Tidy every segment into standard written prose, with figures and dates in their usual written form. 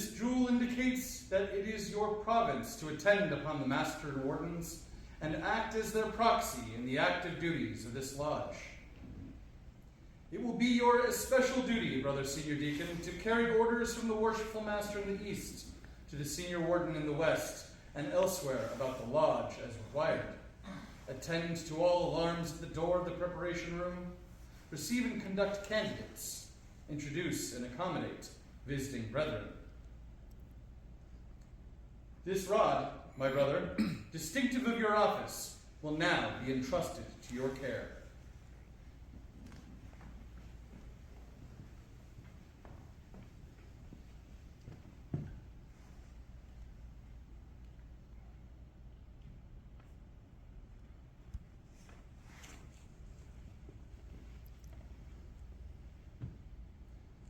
This jewel indicates that it is your province to attend upon the master and wardens and act as their proxy in the active duties of this lodge. It will be your especial duty, Brother Senior Deacon, to carry orders from the worshipful master in the east to the senior warden in the west and elsewhere about the lodge as required. Attend to all alarms at the door of the preparation room, receive and conduct candidates, introduce and accommodate visiting brethren. This rod, my brother, distinctive of your office, will now be entrusted to your care.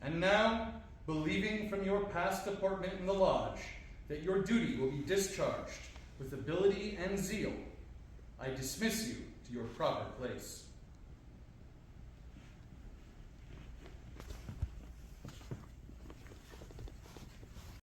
And now, believing from your past deportment in the lodge that your duty will be discharged with ability and zeal, I dismiss you to your proper place.